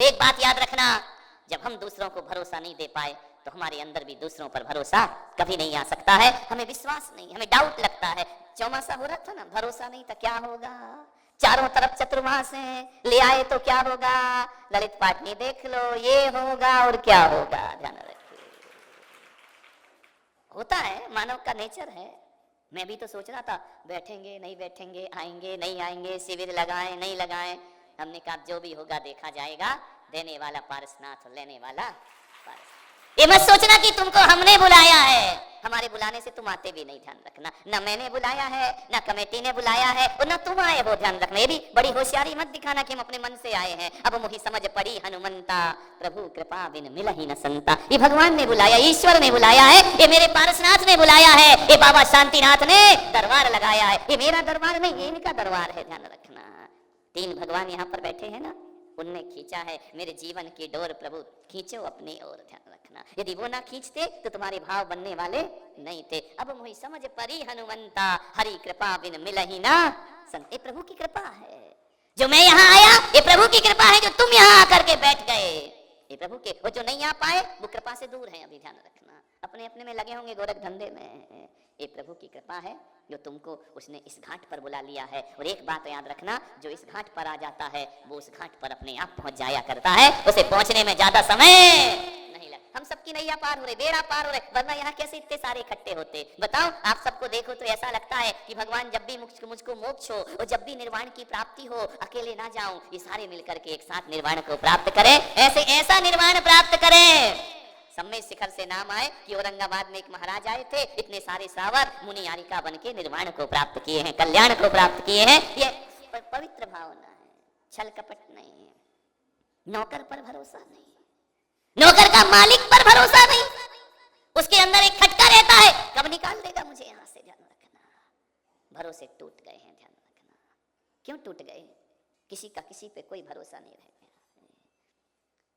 एक बात याद रखना, जब हम दूसरों को भरोसा नहीं दे पाए तो हमारे अंदर भी दूसरों पर भरोसा कभी नहीं आ सकता है। हमें विश्वास नहीं, हमें डाउट लगता है। चौमासा हो रहा था ना, भरोसा नहीं था क्या होगा, चारों तरफ चतुर्मास हैं, ले आए तो क्या होगा, ललित पाटनी देख लो, ये होगा और क्या होगा। ध्यान रखिए, होता है, मानव का नेचर है। मैं भी तो सोच रहा था बैठेंगे नहीं बैठेंगे, आएंगे नहीं आएंगे, शिविर लगाएं नहीं लगाएं। हमने कहा जो भी होगा देखा जाएगा, देने वाला पारसनाथ और लेने वाला पारस। ये मत सोचना कि तुमको हमने बुलाया है, हमारे बुलाने से तुम आते भी नहीं। ध्यान रखना, ना मैंने बुलाया है, ना कमेटी ने बुलाया है, और ना तुम आए हो। ध्यान रखना, ये भी बड़ी होशियारी मत दिखाना कि हम अपने मन से आए हैं। अब मुझे समझ पड़ी हनुमंता, प्रभु कृपा बिन मिलहि न संता। ये भगवान ने बुलाया, ईश्वर ने बुलाया है, ये मेरे पारसनाथ ने बुलाया है, ये बाबा शांतिनाथ ने दरबार लगाया है। ये मेरा दरबार नहीं, ये इनका दरबार है। ध्यान रखना, तीन भगवान यहाँ पर बैठे हैं ना, उनने खींचा है मेरे जीवन की डोर, प्रभु खींचो अपनी ओर। ध्यान रखना, यदि वो ना खींचते तो तुम्हारे भाव बनने वाले नहीं थे। अब मुझे समझ परी हनुमंता, हरि कृपा बिन मिलहि ना संत। ये प्रभु की कृपा है जो मैं यहाँ आया, ये प्रभु की कृपा है जो तुम यहाँ आकर के बैठ गए। ये प्रभु के, वो जो नहीं आ पाए वो कृपा से दूर है। अभी ध्यान रखना, अपने अपने में लगे होंगे गोरख धंधे में। ये प्रभु की कृपा है जो तुमको उसने इस घाट पर बुला लिया है। और एक बात याद रखना, जो इस घाट पर आ जाता है वो उस घाट पर अपने आप पहुंच जाया करता है, उसे पहुंचने में ज्यादा समय नहीं लगता। हम सबकी नैया पार हो रहे, बेड़ा पार हो रहे, वरना यहाँ कैसे इतने सारे इकट्ठे होते। बताओ, आप सबको देखो तो ऐसा लगता है कि भगवान जब भी मुझको मोक्ष हो और जब भी निर्वाण की प्राप्ति हो, अकेले ना जाऊं, ये सारे मिलकर के एक साथ निर्वाण को प्राप्त करें। ऐसा निर्वाण प्राप्त करें। सम्मेद शिखर से नाम आए कि औरंगाबाद में एक महाराज आए थे, इतने सारे सावर मुनि यारिका बन के निर्वाण को प्राप्त किए हैं, कल्याण को प्राप्त किए हैं। ये पवित्र भावना है, छल कपट नहीं है। नौकर पर भरोसा नहीं, नौकर का मालिक पर भरोसा नहीं, उसके अंदर एक खटका रहता है, कब निकाल देगा मुझे यहां से। ध्यान रखना, भरोसे टूट गए हैं। ध्यान रखना, क्यों टूट गए? किसी का किसी पे कोई भरोसा नहीं रह गया।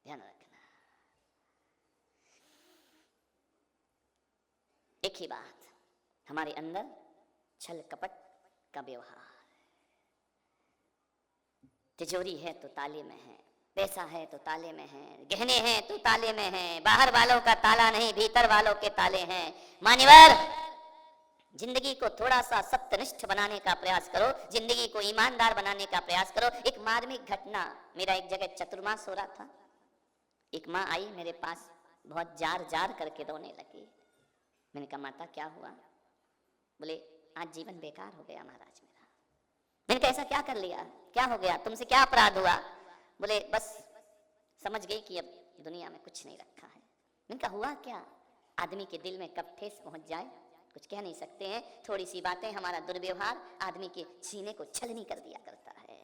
ध्यान रखना, एक ही बात, हमारे अंदर छल कपट का व्यवहार। तिजोरी है तो ताले में है, पैसा है तो ताले में है, गहने हैं तो ताले में है, बाहर वालों का ताला नहीं, भीतर वालों के ताले हैं। मान्यवर, जिंदगी को थोड़ा सा सत्यनिष्ठ बनाने का प्रयास करो, जिंदगी को ईमानदार बनाने का प्रयास करो। एक मार्मिक घटना, मेरा एक जगह चतुर्मास हो रहा था, एक माँ आई मेरे पास, बहुत जार जार करके रोने लगी। मैंने कहा माता क्या हुआ? बोले आज जीवन बेकार हो गया महाराज मेरा। मैंने कहा ऐसा क्या कर लिया, क्या हो गया, तुमसे क्या अपराध हुआ? बोले बस समझ गई कि अब दुनिया में कुछ नहीं रखा है। मैंने कहा हुआ क्या? आदमी के दिल में कब ठेस पहुंच जाए कुछ कह नहीं सकते हैं। थोड़ी सी बातें, हमारा दुर्व्यवहार आदमी के सीने को छलनी कर दिया करता है।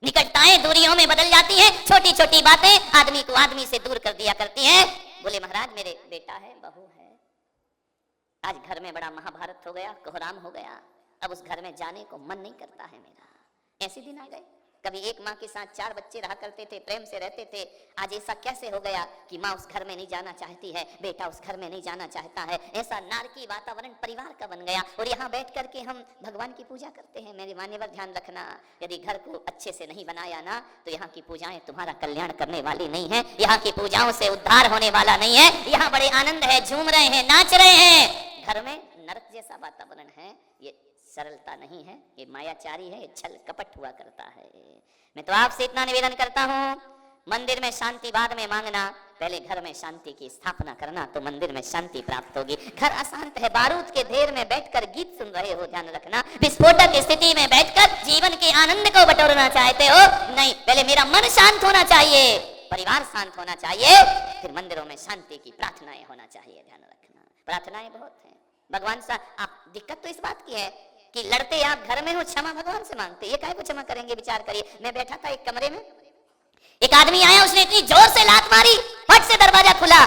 निकटताएं दूरियों में बदल जाती हैं, छोटी छोटी बातें आदमी को आदमी से दूर कर दिया करती हैं। बोले महाराज मेरे बेटा है, बहू है, आज घर में बड़ा महाभारत हो गया, कोहराम हो गया, अब उस घर में जाने को मन नहीं करता है मेरा। ऐसे दिन आ गए, कभी एक माँ के साथ 4 बच्चे रहा करते थे, प्रेम से रहते थे, आज ऐसा कैसे हो गया कि माँ उस घर में नहीं जाना चाहती है, बेटा उस घर में नहीं जाना चाहता है। ऐसा नारकी वातावरण परिवार का बन गया और यहाँ बैठ करके हम भगवान की पूजा करते हैं। मेरे मान्यवर ध्यान रखना, यदि घर को अच्छे से नहीं बनाया ना तो यहाँ की पूजाएं तुम्हारा कल्याण करने वाली नहीं है, यहाँ की पूजाओं से उद्धार होने वाला नहीं है। यहाँ बड़े आनंद है, झूम रहे हैं, नाच रहे हैं, घर में नरक जैसा वातावरण है। ये सरलता नहीं है, ये मायाचारी है, ये छल कपट हुआ करता है। मैं तो आपसे इतना निवेदन करता हूँ, मंदिर में शांति बाद में मांगना, पहले घर में शांति की स्थापना करना तो मंदिर में शांति प्राप्त होगी। घर अशांत है, बारूद के ढेर में बैठकर गीत सुन रहे हो, ध्यान रखना, विस्फोटक स्थिति में बैठकर जीवन के आनंद को बटोरना चाहते हो, नहीं, पहले मेरा मन शांत होना चाहिए, परिवार शांत होना चाहिए, फिर मंदिरों में शांति की प्रार्थनाएं होना चाहिए। ध्यान रखना, प्रार्थनाएं बहुत हैं भगवान सा। आप दिक्कत तो इस बात की है कि लड़ते आप घर में हो, क्षमा भगवान से मांगते, ये काहे को क्षमा करेंगे? विचार करिए। मैं बैठा था एक कमरे में, एक आदमी आया, उसने इतनी जोर से लात मारी, फट से दरवाजा खुला,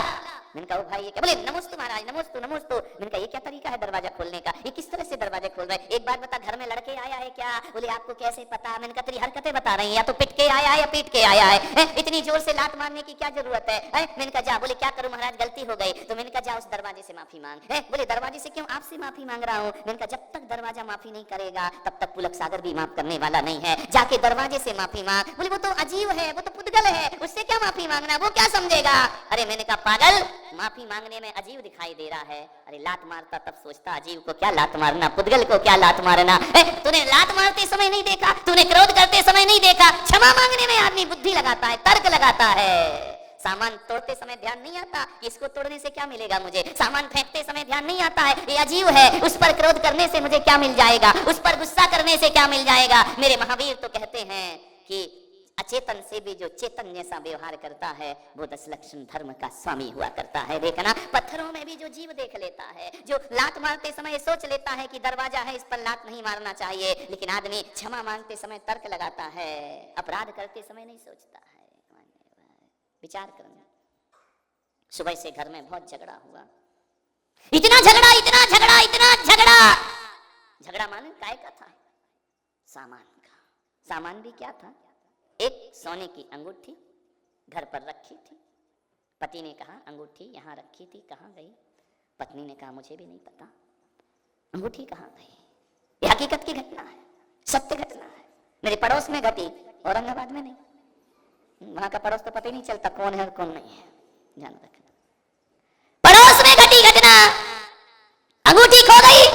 मैंने कहा ओ भाई ये क्या? बोले नमोस्तु महाराज, नमोस्तु नमोस्तु। मैंने कहा ये क्या तरीका है दरवाजा खोलने का, ये किस तरह से दरवाजे खोल रहे हैं? एक बात बता, घर में लड़के आया है क्या? बोले आपको कैसे पता? मैंने कहा तेरी हरकतें बता रही हैं, या तो पिट के आया है या पीट के आया है, इतनी जोर से लात मारने की क्या जरूरत है? मैंने कहा जा। बोले क्या करूं महाराज, गलती हो गई। तो मैंने कहा जा उस दरवाजे से माफी मांग। बोले दरवाजे से क्यों? आपसे माफी मांग रहा हूं। मैंने कहा जब तक दरवाजा माफी नहीं करेगा तब तक पुलक सागर भी माफ करने वाला नहीं है, जाके दरवाजे से माफी मांग। बोले वो तो अजीब है, वो तो पुद्गल है, उससे क्या माफी मांगना, वो क्या समझेगा? अरे मैंने कहा पागल, माफी मांगने में अजीब दिखाई दे रहा है। अरे लात मारता तब सोचता अजीब को क्या लात मारना, पुद्गल को क्या लात मारना। तूने लात मारते समय नहीं देखा, तूने क्रोध करते समय नहीं देखा। क्षमा मांगने में आदमी बुद्धि लगाता है, तर्क लगाता है। सामान तोड़ते समय ध्यान नहीं आता कि इसको तोड़ने से क्या मिलेगा मुझे, सामान फेंकते समय ध्यान नहीं आता है ये अजीब है, उस पर क्रोध करने से मुझे क्या मिल जाएगा, उस पर गुस्सा करने से क्या मिल जाएगा। मेरे महावीर तो कहते हैं कि अचेतन से भी जो चेतन जैसा व्यवहार करता है वो 10 लक्षण धर्म का स्वामी हुआ करता है। देखना, पत्थरों में भी जो जीव देख लेता है, जो लात मारते समय सोच लेता है कि दरवाजा है इस पर लात नहीं मारना चाहिए, लेकिन आदमी क्षमा मांगते समय तर्क लगाता है, अपराध करते समय नहीं सोचता है। विचार करना, सुबह से घर में बहुत झगड़ा हुआ, इतना झगड़ा इतना झगड़ा इतना झगड़ा। झगड़ा माने काय का था? सामान का। सामान भी क्या था? एक सोने की अंगूठी घर पर रखी थी। पति ने कहा अंगूठी यहाँ रखी थी, कहाँ गई? पत्नी ने कहा मुझे भी नहीं पता, अंगूठी कहाँ गई? ये हकीकत की घटना है, सत्य घटना है, मेरे पड़ोस में घटी, औरंगाबाद में नहीं। वहां का पड़ोस तो पता ही नहीं चलता कौन है और कौन नहीं है, ध्यान रखना। पड़ोस में घटी घटना, अंगूठी खो गई,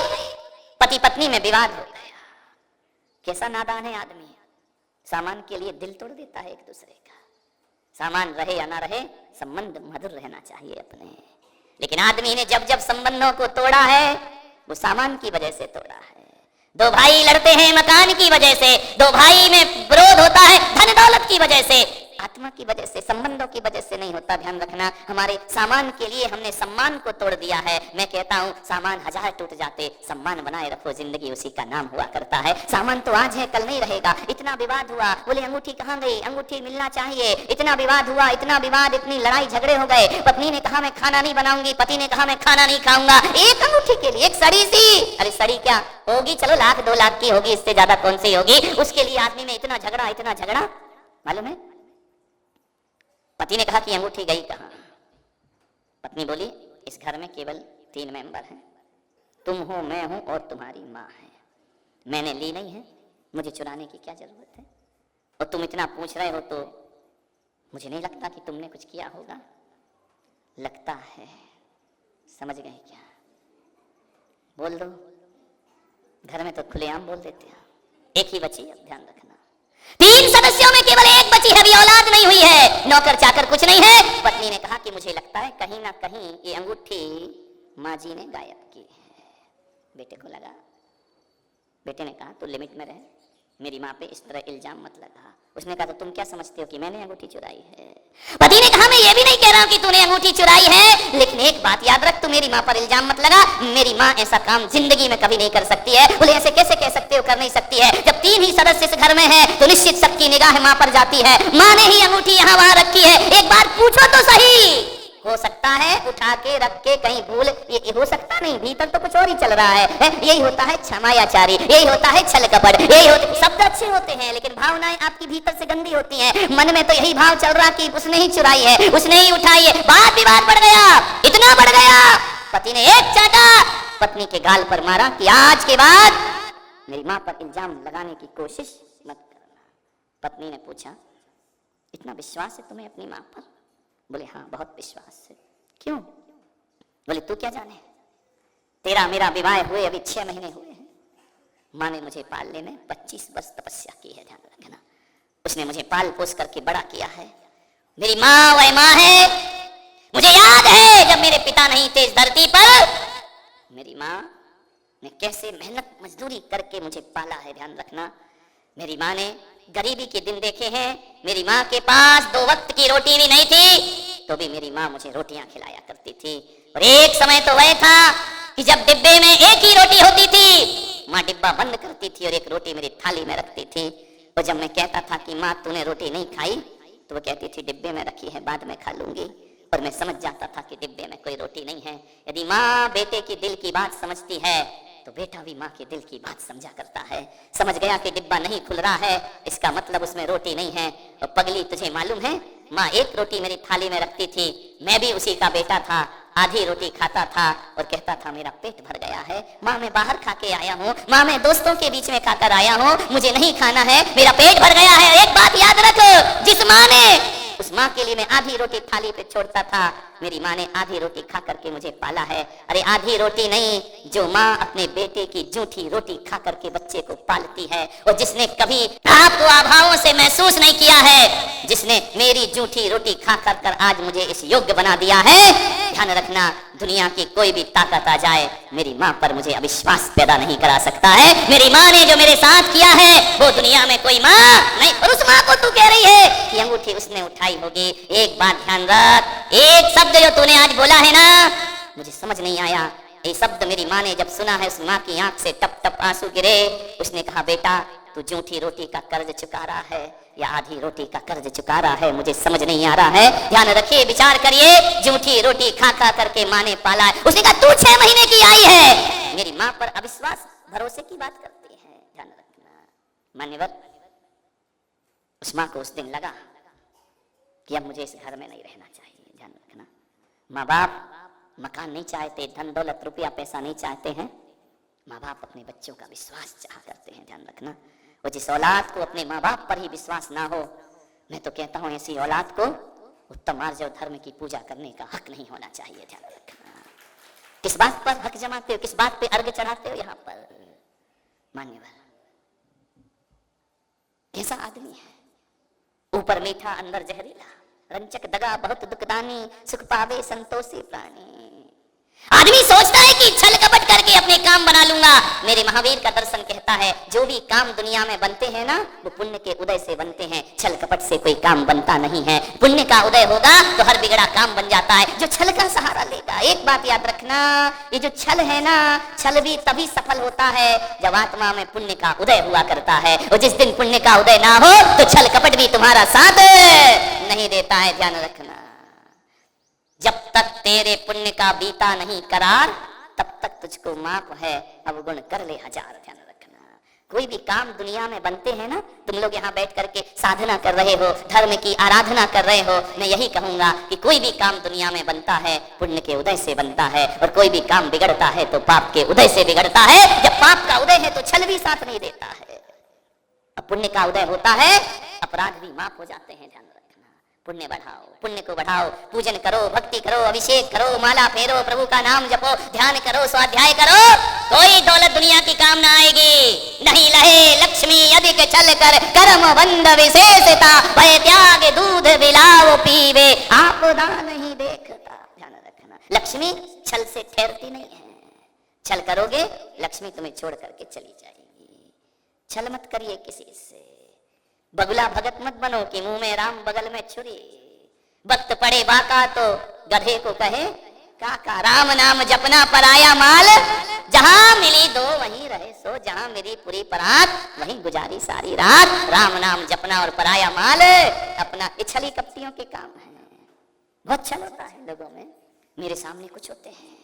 पति पत्नी में विवाद हो गया। कैसा नादान है आदमी, सामान के लिए दिल तोड़ देता है एक दूसरे का। सामान रहे या ना रहे, संबंध मधुर रहना चाहिए अपने। लेकिन आदमी ने जब जब संबंधों को तोड़ा है वो सामान की वजह से तोड़ा है। दो भाई लड़ते हैं मकान की वजह से, दो भाई में विरोध होता है धन दौलत की वजह से, आत्मा की वजह से, संबंधों की वजह से नहीं होता। ध्यान रखना, हमारे सामान के लिए हमने सम्मान को तोड़ दिया है। मैं कहता हूँ सामान 1000 टूट जाते, सम्मान बनाए रखो, जिंदगी उसी का नाम हुआ करता है। सामान तो आज है कल नहीं रहेगा। इतना विवाद हुआ, बोले अंगूठी कहाँ गई, अंगूठी मिलना चाहिए। इतना विवाद हुआ, इतना विवाद, इतनी लड़ाई झगड़े हो गए। पत्नी ने कहा मैं खाना नहीं बनाऊंगी, पति ने कहा मैं खाना नहीं खाऊंगा, एक अंगूठी के लिए, एक सड़ी सी। अरे सड़ी क्या होगी, चलो 1 लाख 2 लाख की होगी, इससे ज्यादा कौन सी होगी। उसके लिए आदमी में इतना झगड़ा मालूम है। पति ने कहा कि अंगूठी गई कहाँ? पत्नी बोली इस घर में केवल 3 मेंबर हैं, तुम हो, मैं हूं और तुम्हारी माँ है। मैंने ली नहीं है, मुझे चुराने की क्या जरूरत है? और तुम इतना पूछ रहे हो तो मुझे नहीं लगता कि तुमने कुछ किया होगा। लगता है, समझ गए क्या? बोल दो, घर में तो खुलेआम बोल देते हैं। एक ही बची है, ध्यान रखना। 3 सदस्यों में केवल एक बची है, अभी औलाद नहीं हुई है, नौकर चाकर कुछ नहीं है। पत्नी ने कहा कि मुझे लगता है कहीं ना कहीं ये अंगूठी माँ जी ने गायब की है। बेटे को लगा, बेटे ने कहा तू लिमिट में रहे, मेरी माँ पे इस तरह इल्जाम मत लगा। उसने कहा तो तुम क्या समझते हो कि मैंने अंगूठी चुराई है? पति ने कहा मैं ये भी नहीं कह रहा हूं कि तूने अंगूठी चुराई है, लेकिन एक बात याद रख, तू मेरी माँ पर इल्जाम मत लगा। मेरी माँ ऐसा काम जिंदगी में कभी नहीं कर सकती है। बोले ऐसे कैसे कह सकते हो, कर नहीं सकती है? जब 3 ही सदस्य इस घर में है तो निश्चित सबकी निगाह माँ पर जाती है। माँ ने ही अंगूठी यहाँ वहां रखी है, एक बार पूछो तो सही। हो सकता है उठा के रख के कहीं भूल, ये हो सकता नहीं, भीतर तो कुछ और ही चल रहा है। यही होता है क्षमायाचारी, यही होता है छल कपट, यही होते, शब्द अच्छे होते हैं लेकिन भावनाएं आपकी भीतर से गंदी होती हैं। मन में तो यही भाव चल रहा कि उसने ही चुराई है, उसने ही उठाई है। बात विवाद बढ़ गया, इतना बढ़ गया, पति ने एक चाटा पत्नी के गाल पर मारा कि आज के बाद मेरी माँ पर इल्जाम लगाने की कोशिश मत करना। पत्नी ने पूछा इतना विश्वास है तुम्हें अपनी माँ पर? बोले हाँ बहुत विश्वास है। क्यों? बोले तू क्या जाने, तेरा मेरा विवाह हुए अभी 6 महीने हुए हैं, माँ ने मुझे पालने में 25 वर्ष तपस्या की है। ध्यान रखना, उसने मुझे पाल पोस करके बड़ा किया है। मेरी माँ वह माँ है। मुझे याद है जब मेरे पिता नहीं थे इस धरती पर, मेरी माँ ने कैसे मेहनत मजदूरी करके मुझे पाला है। ध्यान रखना, मेरी माँ ने गरीबी के दिन देखे हैं। मेरी माँ के पास 2 वक्त की रोटी भी नहीं थी तो भी मेरी माँ मुझे रोटियां खिलाया करती थी। और एक समय तो वह था कि जब डिब्बे में एक ही रोटी होती थी, माँ डिब्बा बंद करती थी और एक रोटी मेरी थाली में रखती थी। और जब मैं कहता था कि माँ तूने रोटी नहीं खाई तो वो कहती थी डिब्बे में रखी है बाद में खा लूंगी। और मैं समझ जाता था कि डिब्बे में कोई रोटी नहीं है। यदि माँ बेटे की दिल की बात समझती है तो बेटा भी माँ के दिल की बात समझा करता है। समझ गया कि डिब्बा नहीं खुल रहा है, इसका मतलब उसमें रोटी नहीं है। और पगली, तुझे मालूम है, माँ एक रोटी मेरी थाली में रखती थी, मैं भी उसी का बेटा था, आधी रोटी खाता था और कहता था मेरा पेट भर गया है। माँ मैं बाहर खा के आया हूँ, माँ मैं दोस्तों के बीच में खाकर आया हूँ, मुझे नहीं खाना है, मेरा पेट भर गया है। एक बात याद रख, जिस माँ ने, उस माँ के लिए मैं आधी रोटी थाली पे छोड़ता था, मेरी माँ ने आधी रोटी खा करके मुझे पाला है। अरे आधी रोटी नहीं, जो माँ अपने बेटे की जूठी रोटी खा करके बच्चे को पालती है, और जिसने कभी आपको अभावों से महसूस नहीं किया है, जिसने मेरी जूठी रोटी खा कर आज मुझे इस योग्य बना दिया है, ध्यान रखना, दुनिया की कोई भी ताकत आ जाए, मेरी माँ पर मुझे अविश्वास पैदा नहीं करा सकता है। मेरी माँ ने जो मेरे साथ किया है वो दुनिया में कोई माँ नहीं। और उस माँ को तू कह रही है कि अंगूठी उसने उठाई होगी। एक बात ध्यान रख, एक शब्द जो तूने आज बोला है ना, मुझे समझ नहीं आया। ये शब्द मेरी माँ ने जब सुना है, उस माँ की आंख से टप टप आंसू गिरे। उसने कहा बेटा तू जूठी रोटी का कर्ज चुका रहा है या आधी रोटी का कर्ज चुका रहा है, मुझे समझ नहीं आ रहा है। ध्यान रखिए, विचार करिए, जूठी रोटी खा खा करके माँ ने पाला है। उसने कहा तू 6 महीने की आई है, मेरी माँ पर अविश्वास भरोसे की बात करती है। ध्यान रखना मान्यवर, उस माँ को उस दिन लगा कि अब मुझे इस घर में नहीं रहना चाहिए। ध्यान रखना, माँ बाप मकान नहीं चाहते, धन दौलत रुपया पैसा नहीं चाहते हैं, माँ बाप अपने बच्चों का विश्वास चाह करते हैं। ध्यान रखना, और जिस औलाद को अपने माँ बाप पर ही विश्वास ना हो, मैं तो कहता हूँ ऐसी औलाद को उत्तम आर्य और धर्म की पूजा करने का हक नहीं होना चाहिए। ध्यान रखना, किस बात पर हक जमाते हो, किस बात पे अर्घ चढ़ाते हो यहाँ पर? मान्यवर, कैसा आदमी है, ऊपर मीठा अंदर जहरीला, रंचक दगा बहुत दुखदानी, सुख पावे संतोषी प्राणी। आदमी सोचता है कि छल कपट करके अपने काम बना लूंगा। मेरे महावीर का दर्शन कहता है जो भी काम दुनिया में बनते हैं ना, वो पुण्य के उदय से बनते हैं, छल कपट से कोई काम बनता नहीं है। पुण्य का उदय होगा तो हर बिगड़ा काम बन जाता है जो छल का सहारा लेगा। एक बात याद रखना, ये जो छल है ना, छल भी तभी सफल होता है जब आत्मा में पुण्य का उदय हुआ करता है, और जिस दिन पुण्य का उदय ना हो तो छल कपट भी तुम्हारा साथ नहीं देता है। ध्यान रखना, जब तक तेरे पुण्य का बीता नहीं करार, तब तक तुझको माफ है, अवगुण कर ले हजार। ध्यान रखना, कोई भी काम दुनिया में बनते हैं ना, तुम लोग यहाँ बैठ करके साधना कर रहे हो, धर्म की आराधना कर रहे हो, मैं यही कहूंगा कि कोई भी काम दुनिया में बनता है पुण्य के उदय से बनता है, और कोई भी काम बिगड़ता है तो पाप के उदय से बिगड़ता है। जब पाप का उदय है तो छल भी साथ नहीं देता है, अब पुण्य का उदय होता है, अपराध भी माफ हो जाते हैं। ध्यान रखना, पुण्य बढ़ाओ, पुण्य को बढ़ाओ, पूजन करो, भक्ति करो, अभिषेक करो, माला फेरो, प्रभु का नाम जपो, ध्यान करो, स्वाध्याय करो, कोई दौलत दुनिया की काम ना आएगी। नहीं लहे लक्ष्मी अधिक चल कर, कर्म बंध विशेषता, भय त्याग दूध बिलाओ पीवे, आपदा नहीं देखता। ध्यान रखना, लक्ष्मी छल से ठहरती नहीं है, छल करोगे लक्ष्मी तुम्हें छोड़ करके चली जाएगी। छल मत करिए किसी से, बगुला भगत मत बनो कि मुंह में राम बगल में छुरी। वक्त पड़े बाका तो गधे को कहे काका, राम नाम जपना पराया माल, जहां मिली दो वहीं रहे सो, जहां मेरी पूरी परात वहीं गुजारी सारी रात। राम नाम जपना और पराया माल अपना, ये छली कपटियों के काम है। बहुत छल होता है लोगों में, मेरे सामने कुछ होते हैं,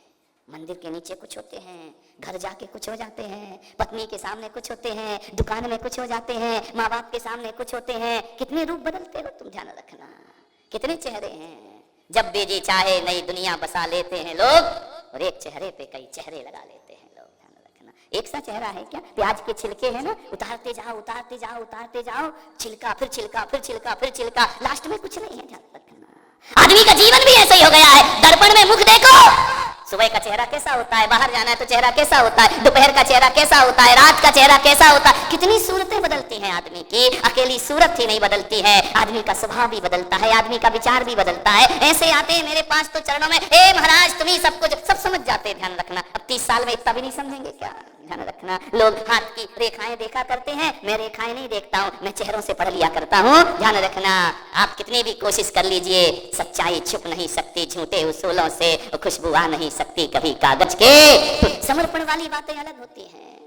मंदिर के नीचे कुछ होते हैं, घर जाके कुछ हो जाते हैं, पत्नी के सामने कुछ होते हैं, दुकान में कुछ हो जाते हैं, माँ बाप के सामने कुछ होते हैं। कितने रूप बदलते हो तुम, ध्यान रखना, कितने चेहरे हैं। जब बेजी चाहे नई दुनिया बसा लेते हैं लोग, और एक चेहरे पे कई चेहरे लगा लेते हैं लोग। ध्यान रखना, एक सा चेहरा है क्या? प्याज के छिलके हैं ना, उतारते जाओ उतारते जाओ उतारते जाओ, छिलका फिर छिलका फिर छिलका फिर छिलका, लास्ट में कुछ नहीं है। ध्यान रखना, आदमी का जीवन भी ऐसा ही हो गया है। दर्पण में मुख देखो, सुबह का चेहरा कैसा होता है, बाहर जाना है तो चेहरा कैसा होता है, दोपहर का चेहरा कैसा होता है, रात का चेहरा कैसा होता है। कितनी सूरतें बदलती हैं आदमी की, अकेली सूरत ही नहीं बदलती है, आदमी का स्वभाव भी बदलता है, आदमी का विचार भी बदलता है। ऐसे आते हैं मेरे पास तो चरणों में, ए महाराज तुम ही सब कुछ, सब समझ जाते हैं। ध्यान रखना, अब 30 साल में इतना भी नहीं समझेंगे क्या? ध्यान रखना, लोग हाथ की रेखाएं देखा करते हैं, मैं रेखाएं नहीं देखता हूँ, मैं चेहरों से पढ़ लिया करता हूँ। ध्यान रखना, आप कितनी भी कोशिश कर लीजिए, सच्चाई छुप नहीं सकती झूठे उसूलों से, खुशबू आ नहीं सकती कभी कागज के। समर्पण वाली बातें अलग होती हैं,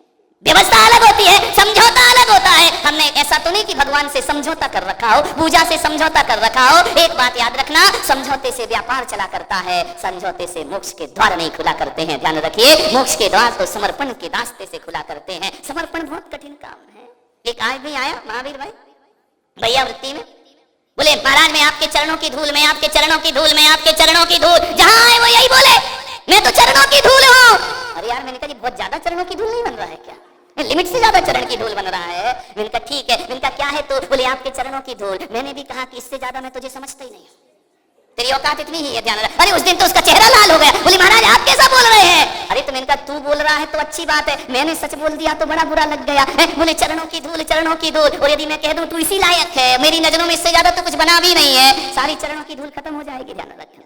व्यवस्था अलग होती है, समझौता अलग अलग होता है। हमने ऐसा तो नहीं कि भगवान से समझौता कर रखा हो, पूजा से समझौता कर रखा हो। एक बात याद रखना, समझौते से व्यापार चला करता है, समझौते से मोक्ष के द्वार नहीं खुला करते हैं। ध्यान रखिए, मोक्ष के द्वार तो समर्पण के रास्ते से खुला करते हैं। समर्पण बहुत कठिन काम है। एक आदमी आया महावीर भाई भैया वृत्ति में, बोले महाराज मैं आपके चरणों की धूल, मैं आपके चरणों की धूल, मैं आपके चरणों की धूल। जहां आए वो यही बोले, मैं तो चरणों की धूल हूं। अरे यार, मैंने कहा जी बहुत ज्यादा चरणों की धूल नहीं बन रहा है क्या? लिमिट से ज्यादा चरण की धूल बन रहा है। मैंने कहा ठीक है। मैंने कहा क्या है? तो बोले आपके चरणों की धूल। मैंने भी कहा कि इससे ज्यादा मैं तुझे समझता ही नहीं, तेरी औकात इतनी ही है। ध्यान रख। अरे उस दिन तो उसका चेहरा लाल हो गया, बोले महाराज आप कैसा बोल रहे हैं? अरे तो मैंने कहा तू बोल रहा है तो अच्छी बात है, मैंने सच बोल दिया तो बड़ा बुरा लग गया। बोले चरणों की धूल, चरणों की धूल। और यदि मैं कह दूं तू इसी लायक है, मेरी नजरों में इससे ज्यादा तो कुछ बना भी नहीं है, सारी चरणों की धूल खत्म हो जाएगी। ध्यान रखना।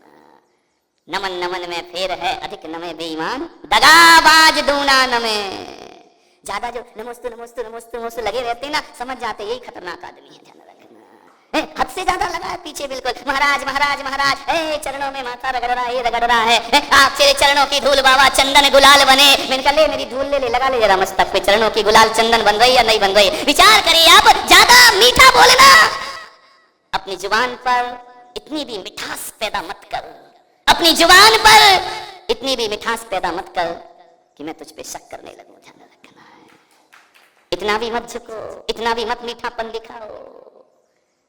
नमन नमन में फेर है, अधिक नमे बेईमान, दगाबाज दूना नमे। ज्यादा जो नमोस्तु नमोस्तु नमोस्तु नमोस्तु लगे रहते ना, समझ जाते यही खतरनाक आदमी है। ध्यान रखना। हद से ज्यादा लगा है पीछे, बिल्कुल महाराज महाराज महाराज, चरणों में माथा रगड़ रहा है, ये रगड़ रहा है। आप तेरे चरणों की धूल बाबा चंदन गुलाल बने। मैंने कहा ले मेरी धूल ले, लगा ले जरा मस्तक पे। चरणों की गुलाल चंदन बन रही या नहीं बन रही? विचार करिए आप। ज्यादा मीठा बोलना, अपनी जुबान पर इतनी भी मिठास पैदा मत कर, अपनी जुबान पर इतनी भी मिठास पैदा मत कर कि मैं तुझ पे शक करने लगूं। ध्यान रखना है। इतना भी मत झुको, इतना भी मत मीठापन दिखाओ।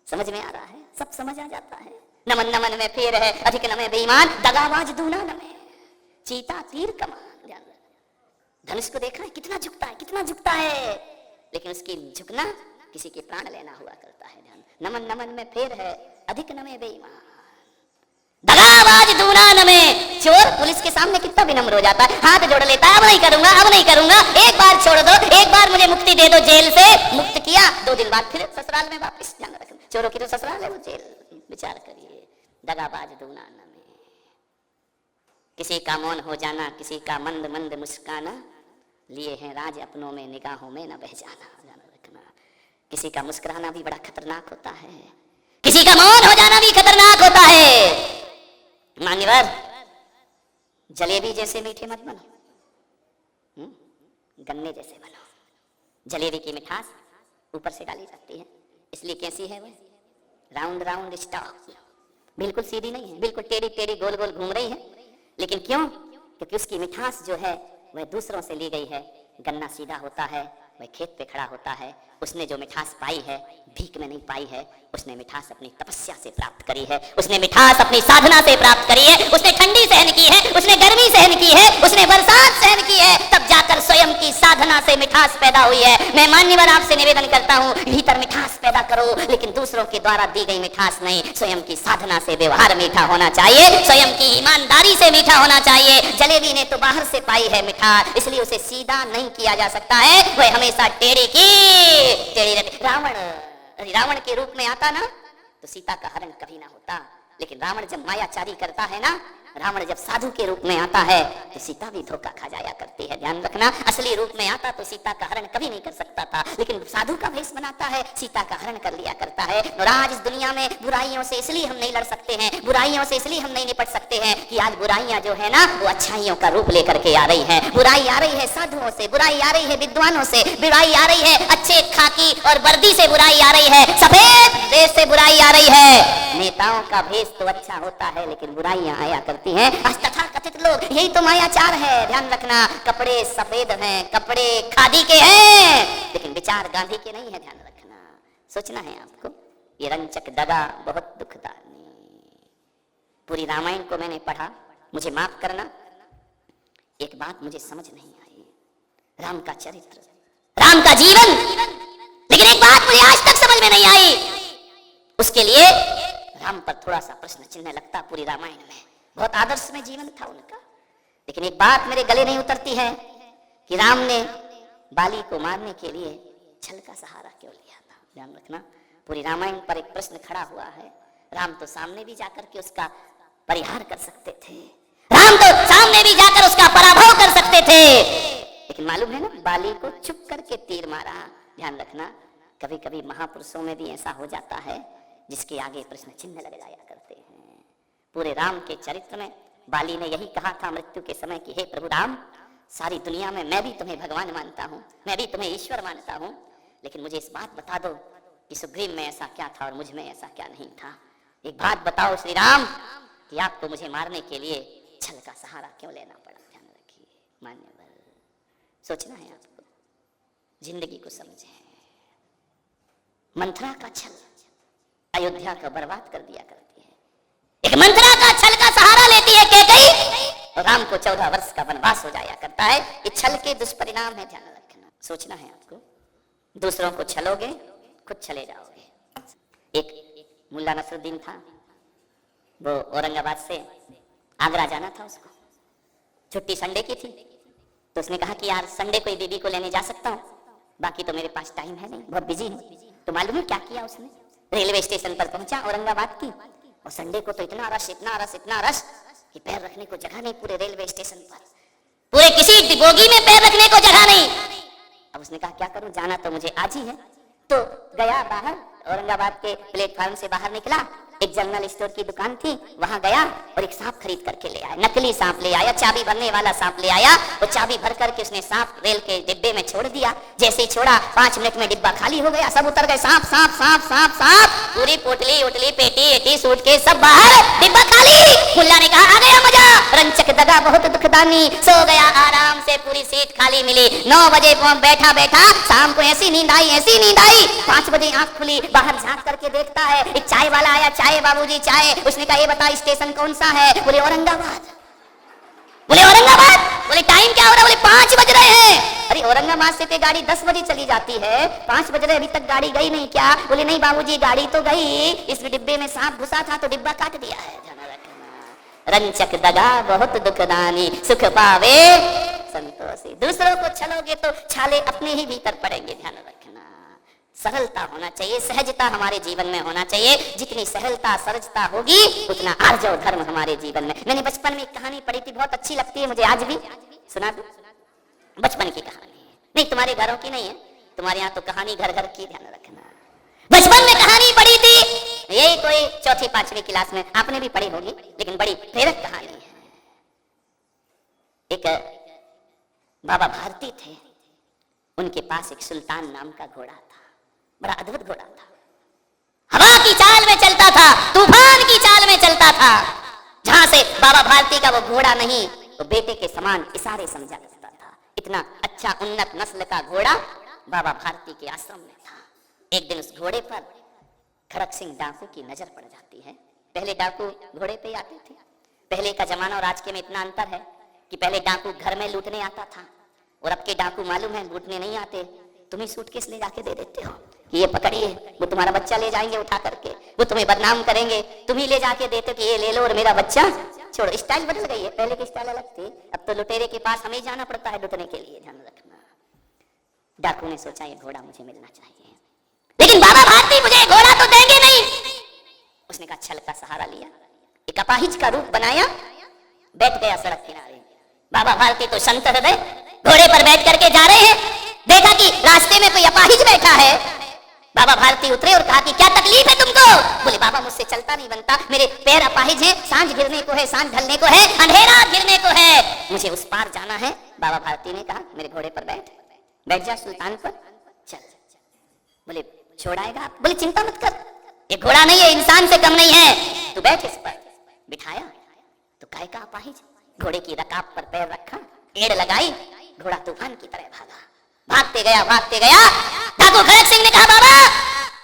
समझ में आ रहा है? सब समझ आ जाता है। नमन नमन में फेर है, अधिक नमे बेईमान, दगाबाज दूना नमे। चीता तीर कमान। ध्यान रखना। धनुष को देखा है कितना झुकता है, कितना झुकता है, लेकिन उसकी झुकना किसी के प्राण लेना हुआ करता है। ध्यान। नमन नमन में फेर है, अधिक नमे बेईमान, दगाबाज दूना नमे। चोर पुलिस के सामने कितना विनम्र हो जाता है, हाथ जोड़ लेता है, अब नहीं करूंगा, अब नहीं करूंगा, एक बार छोड़ दो, एक बार मुझे मुक्ति दे दो, जेल से मुक्त किया, 2 दिन बाद फिर ससुराल में वापस। ध्यान रखना। चोरों की तो ससुराल है वो जेल। विचार करिए। दगाबाज दूना नमे। किसी का मौन हो जाना, किसी का मंद मंद मुस्काना, लिए हैं राज अपनों में, निगाहों में न बह जाना। ध्यान रखना। किसी का मुस्कुराना भी बड़ा खतरनाक होता है, किसी का मौन हो जाना भी खतरनाक होता है। मान्यवर, जलेबी जैसे मीठे मत बनो, गन्ने जैसे बनो। जलेबी की मिठास ऊपर से डाली जाती है, इसलिए कैसी है वो? राउंड राउंड स्टॉक, बिल्कुल सीधी नहीं है, बिल्कुल टेढ़ी टेढ़ी गोल गोल घूम रही है। लेकिन क्यों? क्योंकि उसकी मिठास जो है वह दूसरों से ली गई है। गन्ना सीधा होता है, वह खेत पे खड़ा होता है। उसने जो मिठास पाई है भीख में नहीं पाई है, उसने मिठास अपनी तपस्या से प्राप्त करी है, उसने मिठास अपनी साधना से प्राप्त करी है। उसने ठंडी सहन की है, उसने गर्मी सहन की है, उसने बरसात सहन की है, तब जाकर स्वयं की साधना से मिठास पैदा हुई है। मैं मान्यवर आपसे निवेदन करता हूँ, भीतर मिठास पैदा करो, लेकिन दूसरों के द्वारा दी गई मिठास नहीं। स्वयं की साधना से व्यवहार मीठा होना चाहिए, स्वयं की ईमानदारी से मीठा होना चाहिए। जलेबी ने तो बाहर से पाई है मिठास, इसलिए उसे सीधा नहीं किया जा सकता है, वह हमेशा टेढ़ी की टेढ़ी रहती। रावण के रूप में आता ना तो सीता का हरण कभी ना होता, लेकिन रावण जब मायाचारी करता है ना, रावण जब साधु के रूप में आता है तो सीता भी धोखा खा जाया करती है। ध्यान रखना। असली रूप में आता तो सीता का हरण कभी नहीं कर सकता था, लेकिन साधु का भेष बनाता है, सीता का हरण कर लिया करता है। और आज इस दुनिया में बुराइयों से इसलिए हम नहीं लड़ सकते हैं, बुराइयों से इसलिए हम नहीं निपट सकते हैं कि आज बुराइयां जो है ना वो अच्छाइयों का रूप लेकर के आ रही है। बुराई आ रही है साधुओं से, बुराई आ रही है विद्वानों से, बुराई आ रही है अच्छे खाकी और वर्दी से, बुराई आ रही है सफेद ड्रेस से, बुराई आ रही है। नेताओं का भेष तो अच्छा होता है, लेकिन बुराइयां आया करती हैं। आज तथाकथित लोग, यही तो मायाचार है। ध्यान रखना। कपड़े सफेद हैं, कपड़े खादी के हैं, लेकिन विचार गांधी के नहीं है। ध्यान रखना। सोचना है आपको। ये रंचक दगा बहुत दुखदाई। पूरी रामायण को मैंने पढ़ा, मुझे माफ करना, एक बात मुझे समझ नहीं आई। राम का चरित्र, राम का जीवन, लेकिन एक बात मुझे आज तक समझ में नहीं आई। उसके लिए राम पर थोड़ा सा प्रश्न चिन्ह लगता। पूरी रामायण में बहुत आदर्श में जीवन था उनका, लेकिन एक बात मेरे गले नहीं उतरती है कि राम ने बाली को मारने के लिए छल का सहारा क्यों लिया था। ध्यान रखना। पूरी रामायण पर एक प्रश्न खड़ा हुआ है। राम तो सामने भी जाकर के उसका परिहार कर सकते थे, राम तो सामने भी जाकर उसका पराभव कर सकते थे, लेकिन मालूम है ना, बाली को चुप करके तीर मारा। ध्यान रखना। कभी कभी महापुरुषों में भी ऐसा हो जाता है जिसके आगे प्रश्न चिन्ह लग जाया करते हैं। पूरे राम के चरित्र में बाली ने यही कहा था मृत्यु के समय कि हे प्रभु राम, सारी दुनिया में मैं भी तुम्हें भगवान मानता हूं, मैं भी तुम्हें ईश्वर मानता हूं, लेकिन मुझे इस बात बता दो कि सुग्रीव में ऐसा क्या था और मुझ में ऐसा क्या नहीं था। एक बात बताओ श्री राम कि आपको मुझे मारने के लिए छल का सहारा क्यों लेना पड़ा। ध्यान रखिए मान्यवर, सोचना है आपको, जिंदगी को समझे। मंथरा का छल अयोध्या को बर्बाद कर दिया करती है। एक मंथरा का छल का सहारा लेती है कैकेयी और राम को 14 वर्ष का वनवास हो जाया करता है। ये छल के दुष्परिणाम है, ध्यान रखना। सोचना है आपको, दूसरों को छलोगे खुद चले जाओगे। एक मुल्ला नसरुद्दीन था, वो औरंगाबाद से आगरा जाना था उसको, छुट्टी संडे की थी, तो उसने कहा कि यार संडे को बीबी को लेने जा सकता हूँ, बाकी तो मेरे पास टाइम है नहीं, बहुत बिजी हूँ। तो मालूम है क्या किया उसने, रेलवे स्टेशन पर पहुंचा औरंगाबाद की, और संडे को तो इतना रश कि पैर रखने को जगह नहीं पूरे रेलवे स्टेशन पर, पूरे किसी बोगी में पैर रखने को जगह नहीं। अब उसने कहा क्या करूं, जाना तो मुझे आज ही है। तो गया बाहर, औरंगाबाद के प्लेटफार्म से बाहर निकला, एक जनरल स्टोर की दुकान थी, वहां गया और एक सांप खरीद करके ले आया, नकली सांप ले आया, चाबी भरने वाला सांप ले आया। वो चाबी भर करके उसने सांप रेल के डिब्बे में छोड़ दिया। जैसे ही छोड़ा 5 मिनट में डिब्बा खाली हो गया, सब उतर गए, सांप सांप सांप सांप सांप, पूरी पोटली उटली पेटी एटी सूटकेस सब बाहर, डिब्बा खाली। मुल्ला ने कहा आ गया मजा, रंचक दगा बहुत दुखदानी, सो गया आराम से, पूरी सीट खाली मिली। 9 बजे बैठा बैठा शाम को ऐसी नींद आई, 5 बजे आंख खुली, बाहर झांक करके देखता है एक चाय वाला आया, चाय बाबूजी चाय। उसने कहा ये बता स्टेशन कौन सा है? बोले औरंगाबाद। बोले टाइम क्या हो रहा है? बोले 5 बज रहे हैं। अरे औरंगाबाद से गाड़ी 10 बजे चली जाती है, 5 बज रहे अभी तक गाड़ी गई नहीं क्या? बोले नहीं बाबूजी गाड़ी तो गई, इस डिब्बे में सांप घुसा था तो डिब्बा काट दिया है। रंचक दगा बहुत दुखदानी, सुख पावे संतोषी। दूसरों को छलोगे तो छाले अपने ही भीतर पड़ेंगे, ध्यान रखना। सरलता होना चाहिए, सहजता हमारे जीवन में होना चाहिए। जितनी सरलता सहजता होगी उतना आर्जव धर्म हमारे जीवन में। मैंने बचपन में एक कहानी पढ़ी थी, बहुत अच्छी लगती है मुझे आज भी, सुना दूं? बचपन की कहानी है, नहीं तुम्हारे घरों की नहीं है, तुम्हारे यहाँ तो कहानी घर घर की, ध्यान रखना। बचपन में कहानी पढ़ी थी, यही कोई 4ठी 5वीं क्लास में, आपने भी पढ़ी होगी, लेकिन बड़ी प्रेरक कहानी है। एक बाबा भारती थे, उनके पास एक सुल्तान नाम का घोड़ा था, बड़ा अद्भुत घोड़ा था, हवा की चाल में चलता था, तूफान की चाल में चलता था। जहां से बाबा भारती का वो घोड़ा नहीं, वो बेटे के समान इशारे समझा करता था। इतना अच्छा उन्नत नस्ल का घोड़ा बाबा भारती के आश्रम में था। एक दिन उस घोड़े पर खड़क सिंह डाकू की नजर पड़ जाती है। पहले डाकू घोड़े पे आते थे, पहले का जमाना और आज के में इतना अंतर है कि पहले डाकू घर में लूटने आता था, और अब के डाकू मालूम है लूटने नहीं आते, तुम्हें सूटकेस ले जाके दे देते हो कि ये पकड़िए, वो तुम्हारा बच्चा ले जाएंगे उठा करके, वो तुम्हें बदनाम करेंगे, तुम ही ले जाके देते कि ये ले लो और मेरा बच्चा छोड़ो। स्टाइल बदल गई है, पहले की स्टाइल अलग थी, अब तो लुटेरे के पास हमें जाना पड़ता है लुटने के लिए, ध्यान रखना। डाकू ने सोचा ये घोड़ा मुझे मिलना चाहिए, लेकिन बाबा भारती मुझे घोड़ा तो देंगे नहीं। उसने कहा छल का सहारा लिया, एक अपाहिज का रूप बनाया, बैठ गया सड़क किनारे। बाबा भारती तो संत हृदय घोड़े पर बैठ करके जा रहे हैं, देखा कि रास्ते में कोई अपाहिज बैठा है। बाबा भारती उतरे और कहा कि क्या तकलीफ है तुमको? बोले बाबा मुझसे चलता नहीं बनता, मेरे पैर अपाहिज हैं, सांझ गिरने को है, सांझ ढलने को है, अंधेरा गिरने को है, मुझे उस पार जाना है। बाबा भारती ने कहा मेरे घोड़े पर बैठ जा सुल्तान पर, चल। बोले छोड़ाएगा आप? बोले चिंता मत कर, ये घोड़ा नहीं है, इंसान से कम नहीं है, तू बैठ इस पर। बिठाया तो काय का अपाहिज घोड़े की रकाब पर पैर रखा, एड़ लगाई, घोड़ा तूफान की तरह भागा, भागते गया। डाकू खड़क सिंह ने कहा बाबा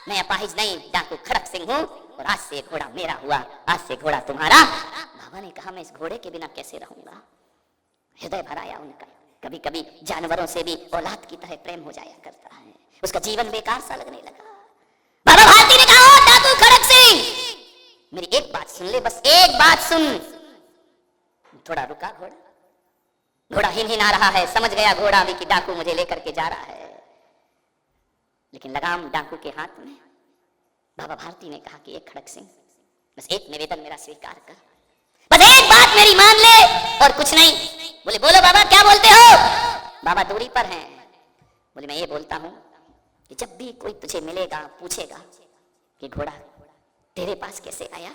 मैं अपाहिज नहीं, डाकू खड़क सिंह हूँ, और आज से घोड़ा मेरा हुआ, आज से घोड़ा तुम्हारा। बाबा ने कहा मैं इस घोड़े के बिना कैसे रहूंगा। हृदय भर आया उनका। कभी कभी जानवरों से भी औलाद की तरह प्रेम हो जाया करता है, उसका जीवन बेकार सा लगने लगा। बाबा भारती ने कहा डाकू खड़क सिंह मेरी एक बात सुन ले, बस एक बात सुन। थोड़ा रुका घोड़ा हिन रहा है, समझ गया घोड़ा भी कि डाकू मुझे लेकर के जा रहा है, लेकिन लगाम डाकू के हाथ में। बाबा भारती ने कहा कि एक खड़क सिंह बस एक निवेदन मेरा स्वीकार कर, बस एक बात मेरी मान ले और कुछ नहीं। बोले बोलो बाबा क्या बोलते हो? बाबा दूरी पर हैं। बोले मैं ये बोलता हूं कि जब भी कोई तुझे मिलेगा पूछेगा कि घोड़ा तेरे पास कैसे आया,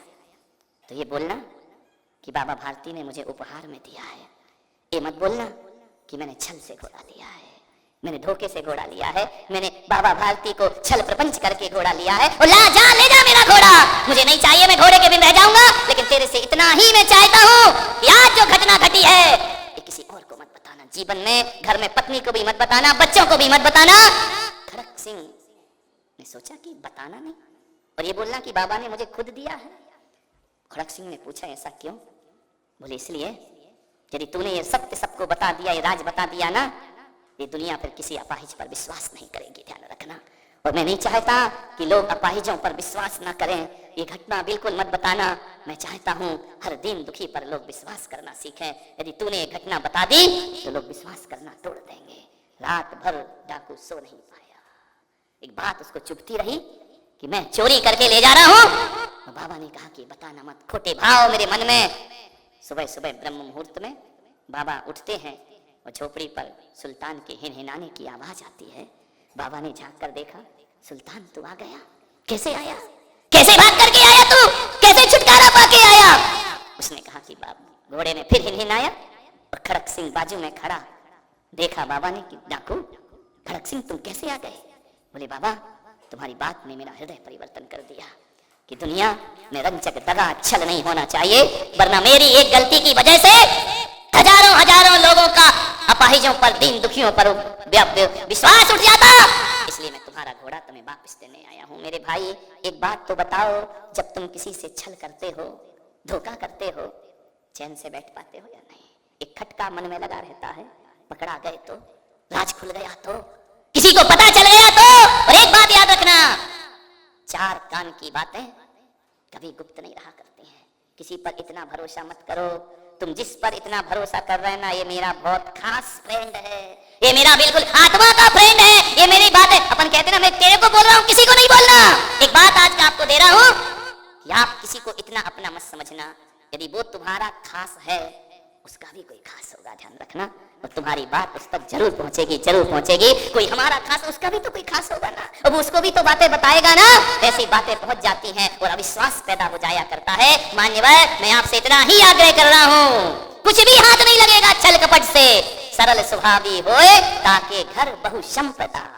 तो ये बोलना कि बाबा भारती ने मुझे उपहार में दिया है। ये मत बोलना कि मैंने छल से घोड़ा लिया है। मैंने धोखे से घोड़ा लिया है, मैंने बाबा भारती को छल प्रपंच करके घोड़ा लिया है। और ला जा, ले जा मेरा घोड़ा, मुझे नहीं चाहिए, मैं घोड़े के बिन रह जाऊंगा, लेकिन तेरे से इतना ही मैं चाहता हूँ, आज जो घटना घटी है ये किसी और को मत बताना, जीवन में घर में पत्नी को भी मत बताना, बच्चों को भी मत बताना। खड़क सिंह ने सोचा कि बताना नहीं और ये बोलना कि बाबा ने मुझे खुद दिया है। खड़क सिंह ने पूछा ऐसा क्यों? बोले इसलिए यदि तूने ये सत्य सबको बता दिया, ये राज बता दिया ना, ये दुनिया फिर किसी अपाहिज पर विश्वास नहीं करेगी, ध्यान रखना। और मैं नहीं चाहता कि लोग अपाहिजों पर विश्वास ना करें, ये घटना बिल्कुल मत बताना। मैं चाहता हूं हर दिन दुखी पर लोग विश्वास करना सीखें। यदि तूने ये घटना बता दी तो लोग विश्वास करना तोड़ देंगे। रात भर डाकू सो नहीं पाया, एक बात उसको चुभती रही कि मैं चोरी करके ले जा रहा हूं। बाबा ने कहा कि बताना मत, खोटे भाव मेरे मन में। सुबह सुबह ब्रह्म मुहूर्त में बाबा उठते हैं और झोपड़ी पर सुल्तान के हिनहिनाने की आवाज आती है। बाबा ने झांक कर देखा, सुल्तान तू आ गया? कैसे आया? कैसे भाग करके आया तू? कैसे छुटकारा पाके आया? उसने कहा कि बाबा, घोड़े ने फिर हिनहिनाया और खड़क सिंह बाजू में खड़ा। देखा बाबा ने कि डाकू, खड़क सिंह तुम कैसे आ गए? बोले बाबा तुम्हारी बात ने मेरा हृदय परिवर्तन कर दिया कि दुनिया में रंजक दगा छल नहीं होना चाहिए, वरना मेरी एक गलती की वजह से हजारों हजारों लोगों का अपाहिजों पर, दीन दुखियों पर विश्वास उठ जाता। इसलिए मैं तुम्हारा घोड़ा तुम्हें वापस देने आया हूं। मेरे भाई एक बात तो बताओ, जब तुम किसी से छल करते हो, धोखा करते हो, चैन से बैठ पाते हो या नहीं? एक खटका मन में लगा रहता है, पकड़ा गए तो, राज खुल गया तो, किसी को पता चल गया तो। और एक बात याद रखना, चार कान की बातें कभी गुप्त नहीं रहा करती हैं। किसी पर इतना भरोसा मत करो। तुम जिस पर इतना भरोसा कर रहे हैं ना, ये मेरा बहुत खास फ्रेंड है, ये मेरा बिल्कुल आत्मा का फ्रेंड है, ये मेरी बात है। अपन कहते ना, मैं तेरे को बोल रहा हूँ, किसी को नहीं बोलना। एक बात आज का आपको दे रहा हूँ कि आप किसी को इतना अपना मत समझना। यदि वो तुम्हारा खास है, उसका भी कोई खास होगा, ध्यान रखना। और तुम्हारी बात उस तक जरूर पहुंचेगी, जरूर पहुंचेगी। कोई हमारा खास, उसका भी तो कोई खास होगा ना, अब उसको भी तो बातें बताएगा ना। ऐसी बातें पहुंच जाती हैं और अविश्वास पैदा हो जाया करता है। मान्यवर, मैं आपसे इतना ही आग्रह कर रहा हूं, कुछ भी हाथ नहीं लगेगा छल कपट से। सरल स्वभावी होए ताकि घर बहु संपदा।